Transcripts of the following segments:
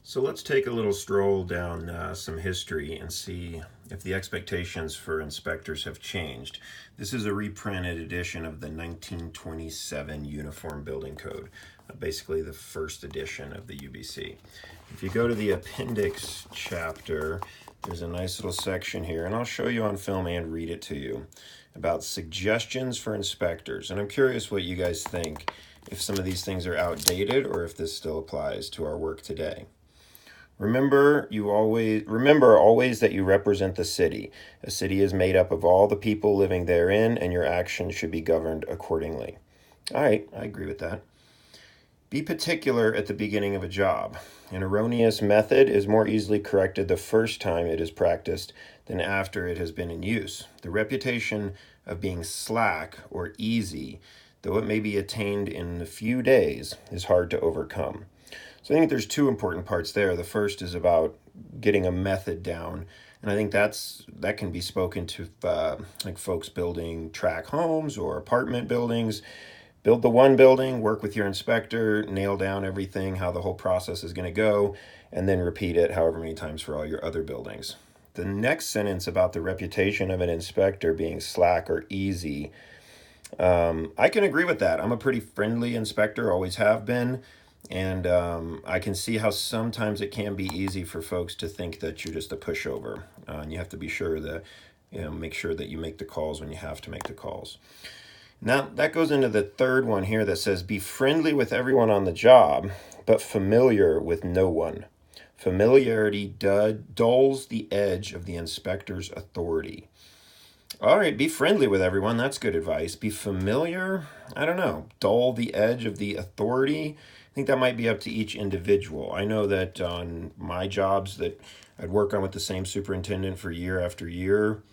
So let's take a little stroll down some history and see if the expectations for inspectors have changed. This is a reprinted edition of the 1927 Uniform Building Code, basically the first edition of the UBC. If you go to the appendix chapter, there's a nice little section here, and I'll show you on film and read it to you, about suggestions for inspectors. And I'm curious what you guys think, if some of these things are outdated or if this still applies to our work today. Remember always that you represent the city. A city is made up of all the people living therein, and your actions should be governed accordingly. All right, I agree with that. Be particular at the beginning of a job. An erroneous method is more easily corrected the first time it is practiced than after it has been in use. The reputation of being slack or easy, though it may be attained in a few days, is hard to overcome. So I think there's two important parts there. The first is about getting a method down, and I think that can be spoken to like folks building tract homes or apartment buildings. Build the one building, work with your inspector, nail down everything, how the whole process is going to go, and then repeat it however many times for all your other buildings. The next sentence about the reputation of an inspector being slack or easy, I can agree with that. I'm a pretty friendly inspector, always have been. And I can see how sometimes it can be easy for folks to think that you're just a pushover. And you have to be sure that, make sure that you make the calls when you have to make the calls. Now, that goes into the third one here that says, be friendly with everyone on the job, but familiar with no one. Familiarity dulls the edge of the inspector's authority. All right, be friendly with everyone. That's good advice. Be familiar. I don't know. Dull the edge of the authority. I think that might be up to each individual. I know that on my jobs that I'd work on with the same superintendent for year after year,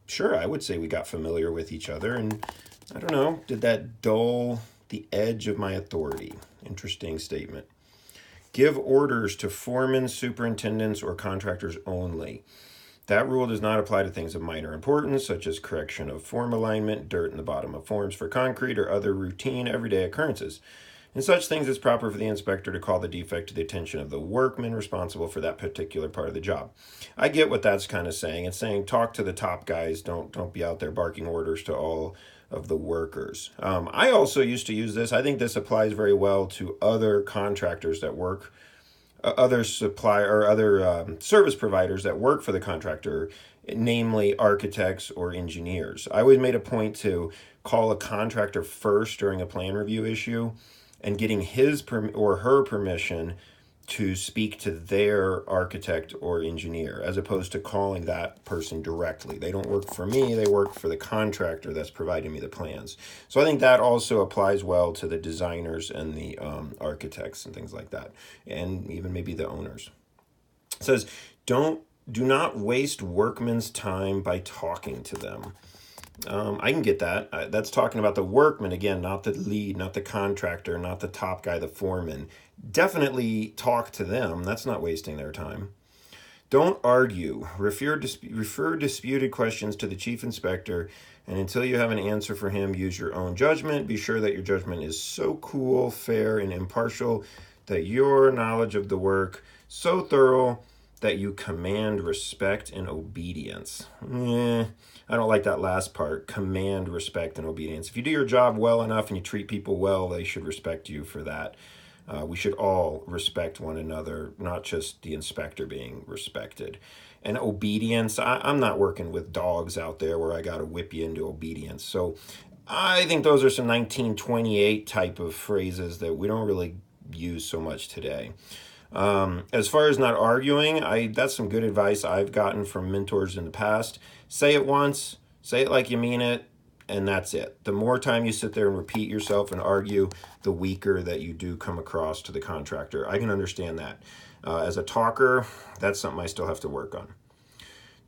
sure, I would say we got familiar with each other. And I don't know, did that dull the edge of my authority? Interesting statement. Give orders to foremen, superintendents, or contractors only. That rule does not apply to things of minor importance, such as correction of form alignment, dirt in the bottom of forms for concrete, or other routine everyday occurrences. In such things, it's proper for the inspector to call the defect to the attention of the workman responsible for that particular part of the job. I get what that's kind of saying. It's saying talk to the top guys. Don't be out there barking orders to all of the workers. I also used to use this. I think this applies very well to other contractors that work, other service providers that work for the contractor, namely architects or engineers. I always made a point to call a contractor first during a plan review issue and getting his or her permission to speak to their architect or engineer, as opposed to calling that person directly. They don't work for me, they work for the contractor that's providing me the plans. So I think that also applies well to the designers and the architects and things like that, and even maybe the owners. It says, do not waste workmen's time by talking to them. I can get that. That's talking about the workman, again, not the lead, not the contractor, not the top guy, the foreman. Definitely talk to them. That's not wasting their time. Don't argue. Refer disputed questions to the chief inspector, and until you have an answer for him, use your own judgment. Be sure that your judgment is so cool, fair, and impartial that your knowledge of the work so thorough that you command respect and obedience. I don't like that last part, command respect and obedience. If you do your job well enough and you treat people well, they should respect you for that. We should all respect one another, not just the inspector being respected. And obedience, I'm not working with dogs out there where I got to whip you into obedience. So I think those are some 1928 type of phrases that we don't really use so much today. As far as not arguing, that's some good advice I've gotten from mentors in the past. Say it once, say it like you mean it, and that's it. The more time you sit there and repeat yourself and argue, the weaker that you do come across to the contractor. I can understand that. As a talker, that's something I still have to work on.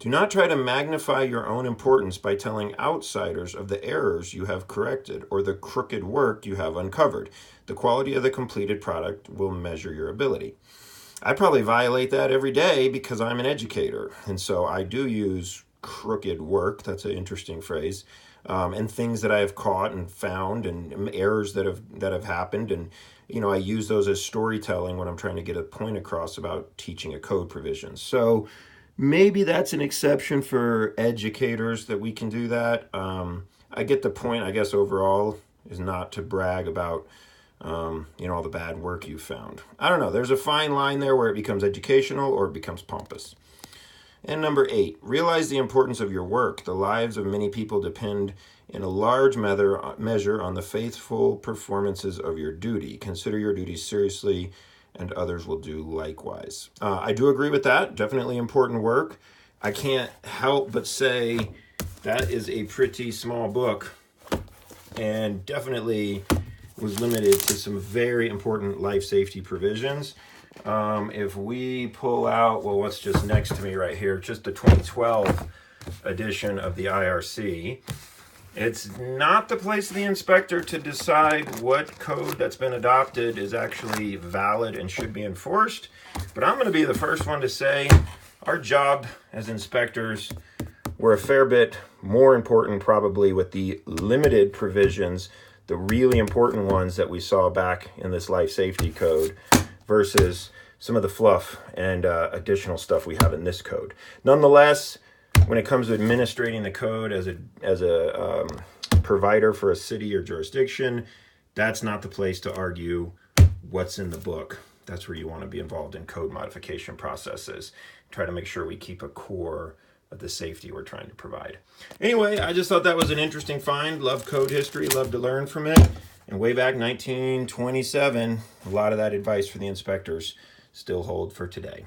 Do not try to magnify your own importance by telling outsiders of the errors you have corrected or the crooked work you have uncovered. The quality of the completed product will measure your ability. I probably violate that every day because I'm an educator, and so I do use crooked work. That's an interesting phrase. and things that I have caught and found, and errors that have happened. And I use those as storytelling when I'm trying to get a point across about teaching a code provision. So maybe that's an exception for educators that we can do that. I get the point, I guess, overall is not to brag about all the bad work you found. I don't know. There's a fine line there where it becomes educational or it becomes pompous. And number 8, realize the importance of your work. The lives of many people depend in a large measure on the faithful performances of your duty. Consider your duty seriously, and others will do likewise. I do agree with that. Definitely important work. I can't help but say that is a pretty small book, and definitely was limited to some very important life safety provisions. If we pull out, well, what's just next to me right here, just the 2012 edition of the IRC, it's not the place of the inspector to decide what code that's been adopted is actually valid and should be enforced. But I'm going to be the first one to say our job as inspectors were a fair bit more important probably with the limited provisions, the really important ones that we saw back in this life safety code versus some of the fluff and additional stuff we have in this code. Nonetheless, when it comes to administrating the code as a provider for a city or jurisdiction, that's not the place to argue what's in the book. That's where you want to be involved in code modification processes. Try to make sure we keep a core of the safety we're trying to provide. Anyway, I just thought that was an interesting find. Love code history, love to learn from it. And way back 1927, a lot of that advice for the inspectors still hold for today.